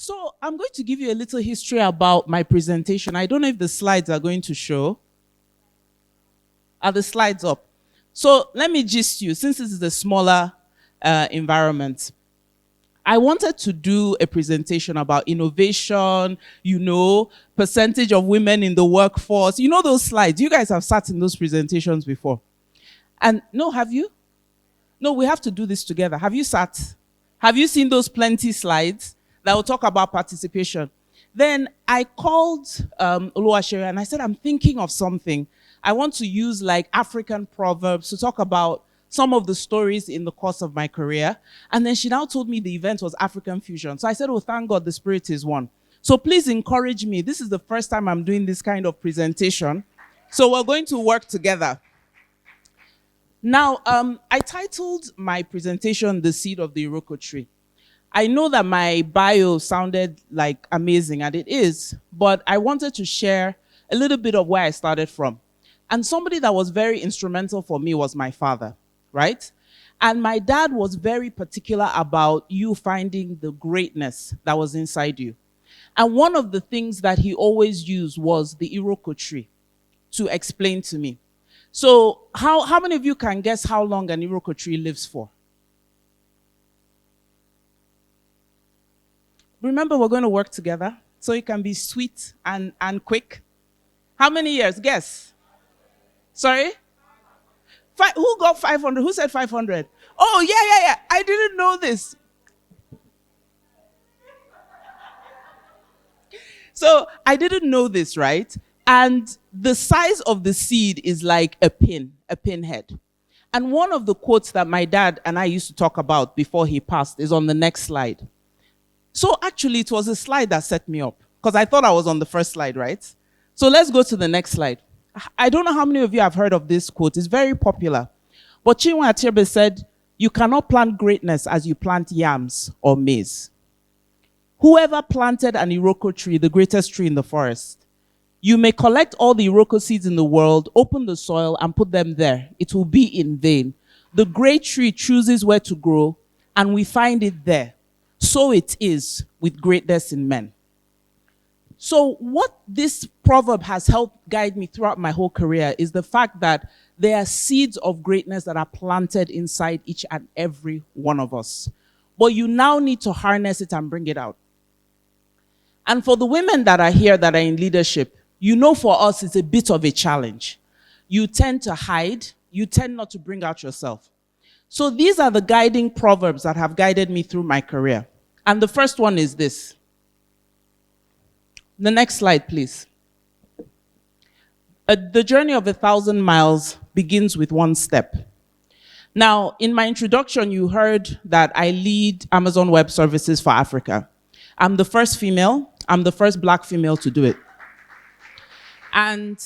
So I'm going to give you a little history about my presentation. I don't know if the slides are going to show. Are the slides up? So let me gist you, since this is a smaller environment. I wanted to do a presentation about innovation, percentage of women in the workforce. You know those slides. You guys have sat in those presentations before. And no, have you? No, we have to do this together. Have you sat? Have you seen those plenty slides that will talk about participation? Then I called Oluwashere and I said, I'm thinking of something. I want to use like African proverbs to talk about some of the stories in the course of my career. And then she now told me the event was African fusion. So I said, oh, thank God the spirit is one. So please encourage me. This is the first time I'm doing this kind of presentation. So we're going to work together. Now, I titled my presentation, The Seed of the Iroko Tree. I know that my bio sounded like amazing, and it is, but I wanted to share a little bit of where I started from. And somebody that was very instrumental for me was my father, right? And my dad was very particular about you finding the greatness that was inside you. And one of the things that he always used was the Iroko tree to explain to me. So how many of you can guess how long an Iroko tree lives for? Remember, we're going to work together, so it can be sweet and quick. How many years? Guess. Sorry? Who got 500? Who said 500? Oh, yeah. I didn't know this. So I didn't know this, right? And the size of the seed is like a pinhead. And one of the quotes that my dad and I used to talk about before he passed is on the next slide. So actually, it was a slide that set me up, because I thought I was on the first slide, right? So let's go to the next slide. I don't know how many of you have heard of this quote. It's very popular. But Chinua Achebe said, you cannot plant greatness as you plant yams or maize. Whoever planted an Iroko tree, the greatest tree in the forest, you may collect all the Iroko seeds in the world, open the soil, and put them there. It will be in vain. The great tree chooses where to grow, and we find it there. So it is with greatness in men. So what this proverb has helped guide me throughout my whole career is the fact that there are seeds of greatness that are planted inside each and every one of us. But you now need to harness it and bring it out. And for the women that are here that are in leadership, for us it's a bit of a challenge. You tend to hide. You tend not to bring out yourself. So these are the guiding proverbs that have guided me through my career. And the first one is this. The next slide, please. The journey of 1,000 miles begins with one step. Now, in my introduction, you heard that I lead Amazon Web Services for Africa. I'm the first female. I'm the first Black female to do it. And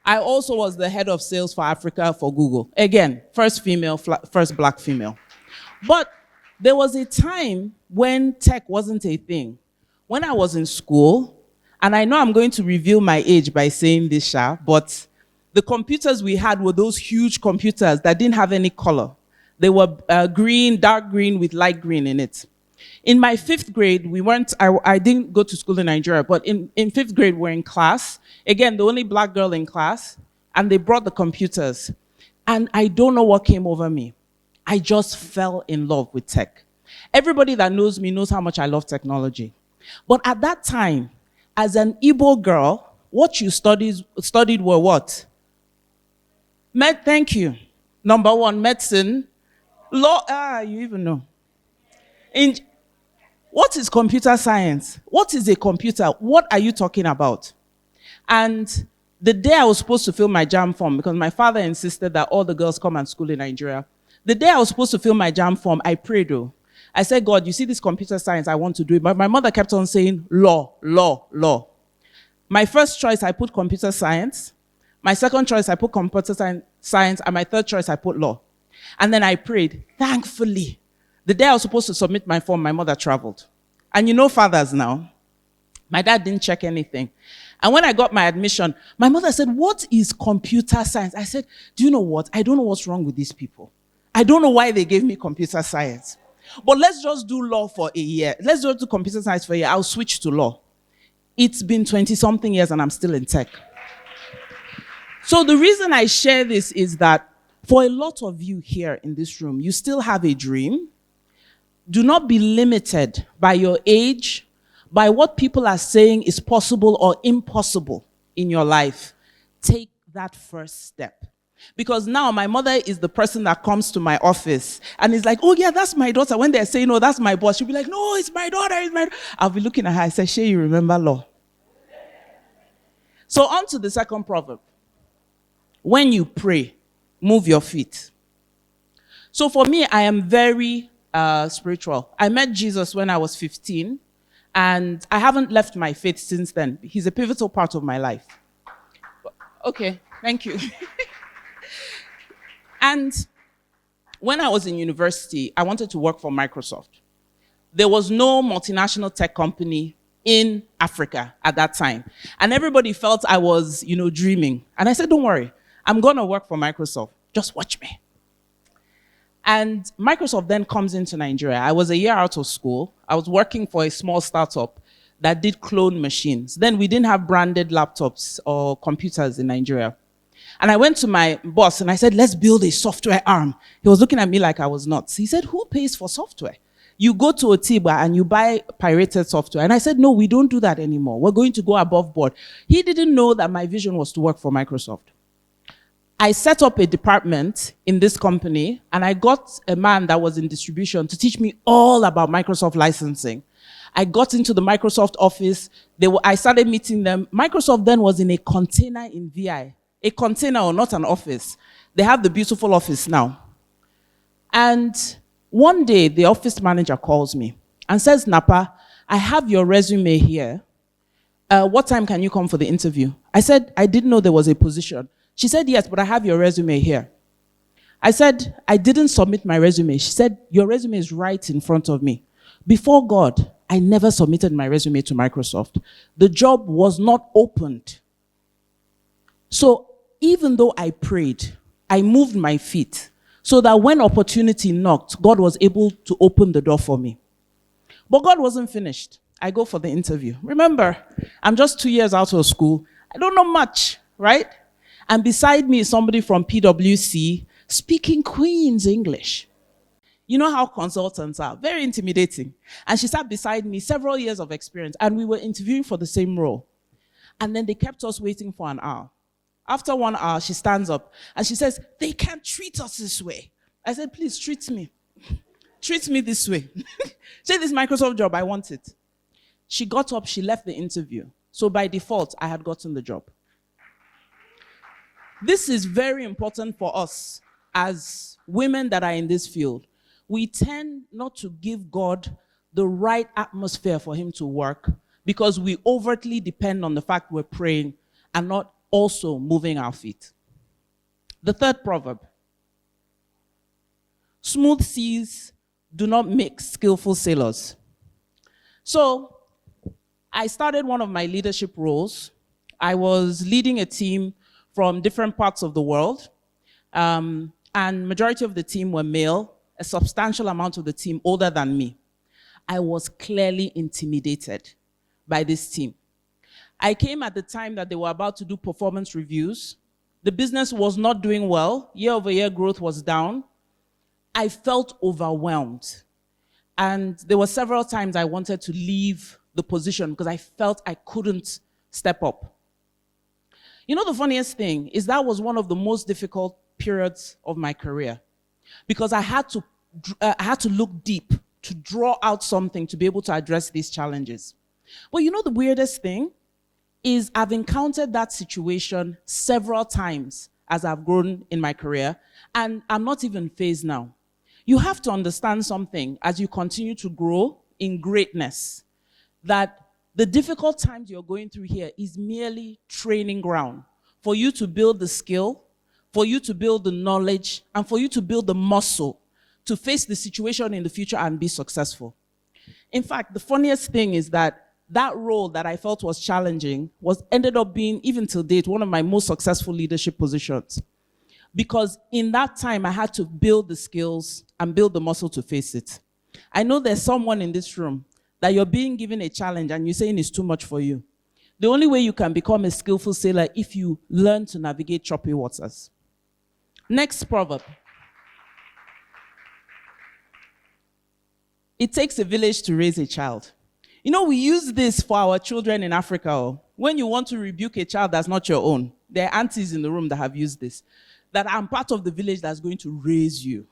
I also was the head of sales for Africa for Google. Again, first female, first Black female. But there was a time when tech wasn't a thing. When I was in school, and I know I'm going to reveal my age by saying this, but the computers we had were those huge computers that didn't have any color. They were green, dark green with light green in it. In my 5th grade, I didn't go to school in Nigeria, but in 5th grade, we're in class. Again, the only Black girl in class, and they brought the computers. And I don't know what came over me. I just fell in love with tech. Everybody that knows me knows how much I love technology. But at that time, as an Igbo girl, what you studied were what? Thank you. Number 1, medicine. Law, you even know. What is computer science? What is a computer? What are you talking about? And the day I was supposed to fill my JAM form, because my father insisted that all the girls come and school in Nigeria, the day I was supposed to fill my JAM form, I prayed though. I said, God, you see this computer science, I want to do it. But my mother kept on saying, law. My first choice, I put computer science. My second choice, I put computer science. And my third choice, I put law. And then I prayed. Thankfully, the day I was supposed to submit my form, my mother traveled. And fathers now. My dad didn't check anything. And when I got my admission, my mother said, what is computer science? I said, do you know what? I don't know what's wrong with these people. I don't know why they gave me computer science. But let's just do law for a year. Let's just do computer science for a year. I'll switch to law. It's been 20-something years and I'm still in tech. So the reason I share this is that for a lot of you here in this room, you still have a dream. Do not be limited by your age, by what people are saying is possible or impossible in your life. Take that first step. Because now my mother is the person that comes to my office and is like, oh yeah, that's my daughter. When they're saying, no, that's my boss, she'll be like, no, it's my daughter, it's my daughter. I'll be looking at her, I say, Shay, you remember law. So on to the second proverb. When you pray, move your feet. So for me, I am very spiritual. I met Jesus when I was 15, and I haven't left my faith since then. He's a pivotal part of my life. Okay, thank you. And when I was in university, I wanted to work for Microsoft. There was no multinational tech company in Africa at that time. And everybody felt I was, dreaming. And I said, don't worry, I'm going to work for Microsoft. Just watch me. And Microsoft then comes into Nigeria. I was a year out of school. I was working for a small startup that did clone machines. Then we didn't have branded laptops or computers in Nigeria. And I went to my boss and I said, let's build a software arm. He was looking at me like I was nuts. He said, who pays for software? You go to Otiba and you buy pirated software. And I said, no, we don't do that anymore. We're going to go above board. He didn't know that my vision was to work for Microsoft. I set up a department in this company, and I got a man that was in distribution to teach me all about Microsoft licensing. I got into the Microsoft office. I started meeting them. Microsoft then was in a container in VI. A container, or not an office. They have the beautiful office now. And one day, the office manager calls me and says, Napa, I have your resume here. What time can you come for the interview? I said, I didn't know there was a position. She said, yes, but I have your resume here. I said, I didn't submit my resume. She said, your resume is right in front of me. Before God, I never submitted my resume to Microsoft. The job was not opened. So even though I prayed, I moved my feet so that when opportunity knocked, God was able to open the door for me. But God wasn't finished. I go for the interview. Remember, I'm just 2 years out of school. I don't know much, right? And beside me is somebody from PwC speaking Queen's English. You know how consultants are, very intimidating. And she sat beside me, several years of experience, and we were interviewing for the same role. And then they kept us waiting for an hour. After 1 hour, she stands up and she says, they can't treat us this way. I said, please treat me. Treat me this way. Say this Microsoft job, I want it. She got up, she left the interview. So by default, I had gotten the job. This is very important for us as women that are in this field. We tend not to give God the right atmosphere for him to work because we overtly depend on the fact we're praying and not also moving our feet. The third proverb. Smooth seas do not make skillful sailors. So I started one of my leadership roles. I was leading a team from different parts of the world, and majority of the team were male, a substantial amount of the team older than me. I was clearly intimidated by this team. I came at the time that they were about to do performance reviews. The business was not doing well. Year-over-year growth was down. I felt overwhelmed. And there were several times I wanted to leave the position because I felt I couldn't step up. You know, the funniest thing is that was one of the most difficult periods of my career because I had to look deep to draw out something to be able to address these challenges. But you know the weirdest thing is I've encountered that situation several times as I've grown in my career, and I'm not even phased now. You have to understand something as you continue to grow in greatness, that the difficult times you're going through here is merely training ground for you to build the skill, for you to build the knowledge, and for you to build the muscle to face the situation in the future and be successful. In fact, the funniest thing is that role that I felt was challenging ended up being, even till date, one of my most successful leadership positions. Because in that time, I had to build the skills and build the muscle to face it. I know there's someone in this room that you're being given a challenge and you're saying it's too much for you. The only way you can become a skillful sailor if you learn to navigate choppy waters. Next proverb. It takes a village to raise a child. You know, we use this for our children in Africa. When you want to rebuke a child that's not your own, there are aunties in the room that have used this, that I'm part of the village that's going to raise you.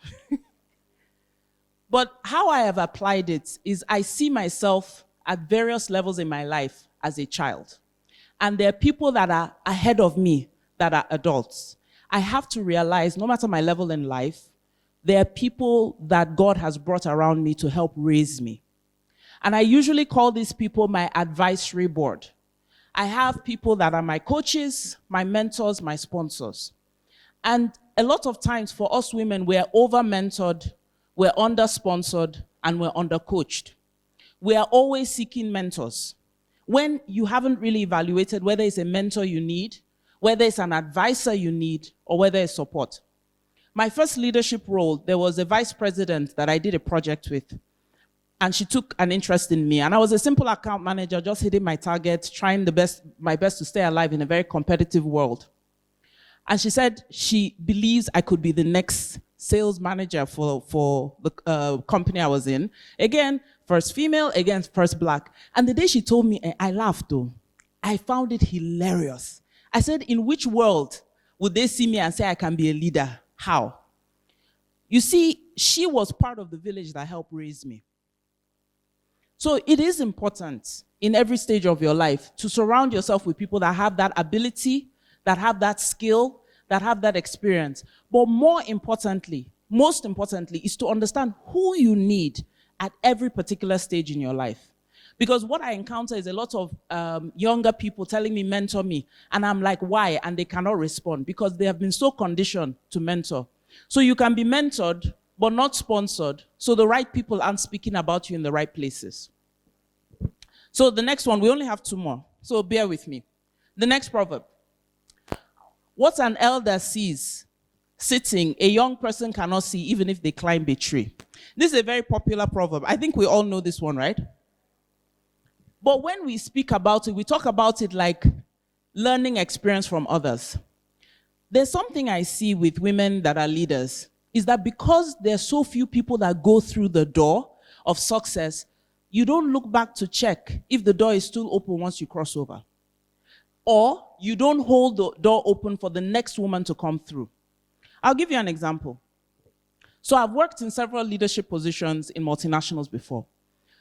But how I have applied it is I see myself at various levels in my life as a child. And there are people that are ahead of me that are adults. I have to realize, no matter my level in life, there are people that God has brought around me to help raise me. And I usually call these people my advisory board. I have people that are my coaches, my mentors, my sponsors. And a lot of times for us women, we're over-mentored, we're under-sponsored, and we're under-coached. We are always seeking mentors. When you haven't really evaluated whether it's a mentor you need, whether it's an advisor you need, or whether it's support. My first leadership role, there was a vice president that I did a project with, and she took an interest in me. And I was a simple account manager, just hitting my target, trying my best to stay alive in a very competitive world. And she said she believes I could be the next sales manager for the company I was in. Again, first female, again, first black. And the day she told me, I laughed though. I found it hilarious. I said, in which world would they see me and say I can be a leader? How? You see, she was part of the village that helped raise me. So it is important in every stage of your life to surround yourself with people that have that ability, that have that skill, that have that experience. But most importantly, is to understand who you need at every particular stage in your life. Because what I encounter is a lot of younger people telling me, mentor me. And I'm like, why? And they cannot respond because they have been so conditioned to mentor. So you can be mentored, but not sponsored. So the right people aren't speaking about you in the right places. So the next one, we only have 2 more. So bear with me. The next proverb. What an elder sees sitting, a young person cannot see even if they climb a tree. This is a very popular proverb. I think we all know this one, right? But when we speak about it, we talk about it like learning experience from others. There's something I see with women that are leaders, is that because there's so few people that go through the door of success, you don't look back to check if the door is still open once you cross over. Or you don't hold the door open for the next woman to come through. I'll give you an example. So I've worked in several leadership positions in multinationals before.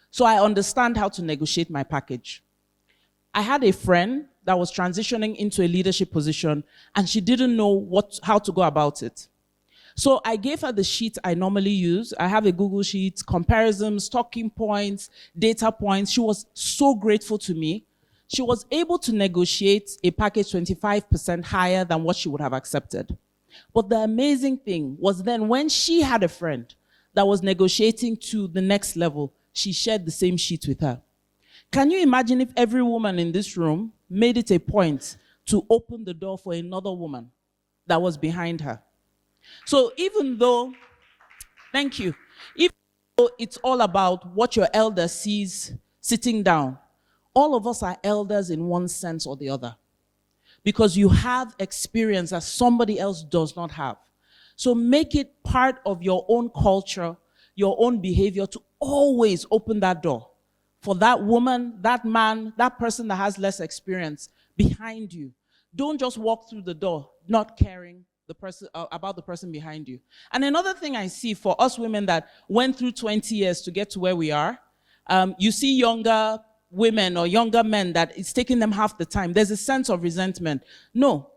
So I understand how to negotiate my package. I had a friend that was transitioning into a leadership position and she didn't know how to go about it. So I gave her the sheet I normally use. I have a Google sheet, comparisons, talking points, data points. She was so grateful to me. She was able to negotiate a package 25% higher than what she would have accepted. But the amazing thing was then when she had a friend that was negotiating to the next level, she shared the same sheet with her. Can you imagine if every woman in this room made it a point to open the door for another woman that was behind her? So even though, thank you, even though it's all about what your elder sees sitting down, all of us are elders in one sense or the other. Because you have experience that somebody else does not have. So make it part of your own culture, your own behavior to always open that door for that woman, that man, that person that has less experience behind you. Don't just walk through the door not caring about the person behind you. And another thing I see for us women that went through 20 years to get to where we are, you see younger women or younger men that it's taking them half the time. There's a sense of resentment. No.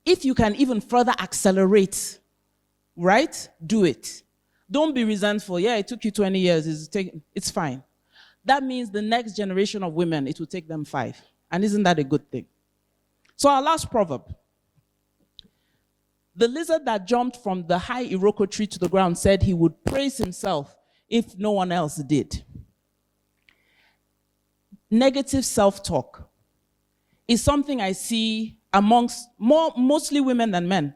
If you can even further accelerate, right? Do it. Don't be resentful. Yeah, it took you 20 years. It's fine. That means the next generation of women, it will take them 5. And isn't that a good thing? So our last proverb. The lizard that jumped from the high Iroko tree to the ground said he would praise himself if no one else did. Negative self-talk is something I see amongst mostly women than men.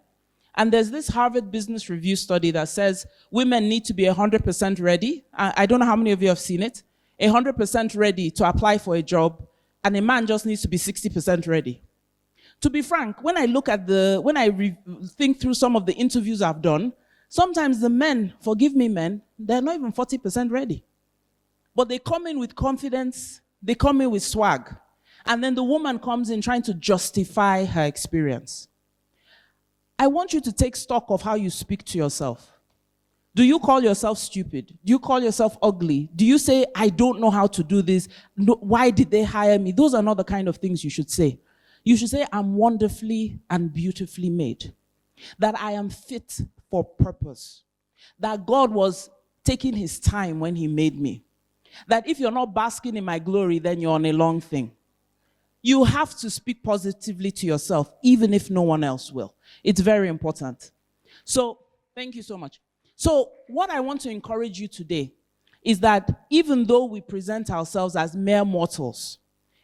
And there's this Harvard Business Review study that says women need to be 100% ready. I don't know how many of you have seen it. 100% ready to apply for a job, and a man just needs to be 60% ready. To be frank, when I look at think through some of the interviews I've done, sometimes the men, forgive me men, they're not even 40% ready. But they come in with confidence, they come in with swag. And then the woman comes in trying to justify her experience. I want you to take stock of how you speak to yourself. Do you call yourself stupid? Do you call yourself ugly? Do you say, I don't know how to do this? No, why did they hire me? Those are not the kind of things you should say. You should say, I'm wonderfully and beautifully made. That I am fit for purpose. That God was taking his time when he made me. That if you're not basking in my glory, then you're on a long thing. You have to speak positively to yourself, even if no one else will. It's very important. So, thank you so much. So, what I want to encourage you today is that even though we present ourselves as mere mortals,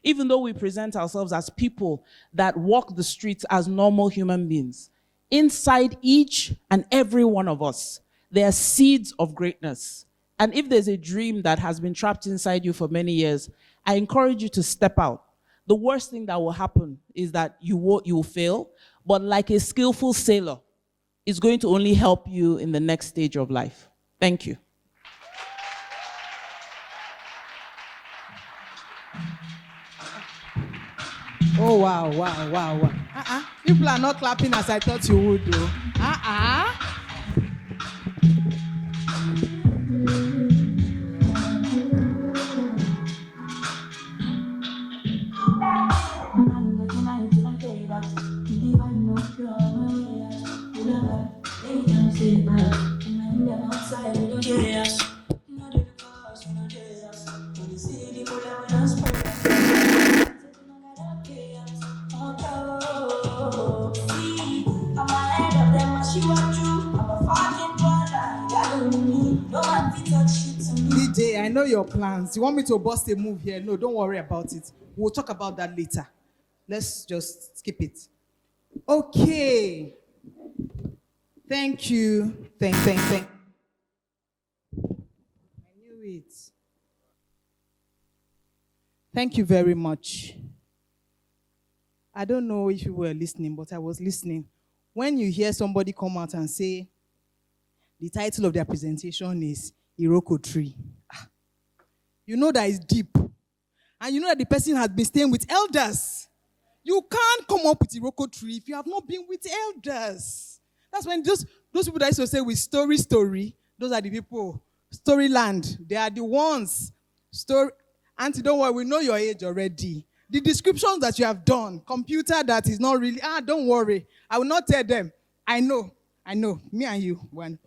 even though we present ourselves as people that walk the streets as normal human beings, inside each and every one of us, there are seeds of greatness. And if there's a dream that has been trapped inside you for many years, I encourage you to step out. The worst thing that will happen is that you will fail, but like a skillful sailor, it's going to only help you in the next stage of life. Thank you. Oh, wow, wow, wow, wow. People are not clapping as I thought you would, though. DJ, I know your plans. You want me to bust a move here? No, don't worry about it. We'll talk about that later. Let's just skip it. Okay. Thank you. Thank. I knew it. Thank you very much. I don't know if you were listening, but I was listening. When you hear somebody come out and say, the title of their presentation is Iroko Tree, you know that it's deep. And you know that the person has been staying with elders. You can't come up with Iroko Tree if you have not been with elders. That's when those people that used to say with story, those are the people. Storyland, they are the ones. Auntie, don't worry, we know your age already. The descriptions that you have done, computer that is not really, don't worry. I will not tell them. I know, me and you, one.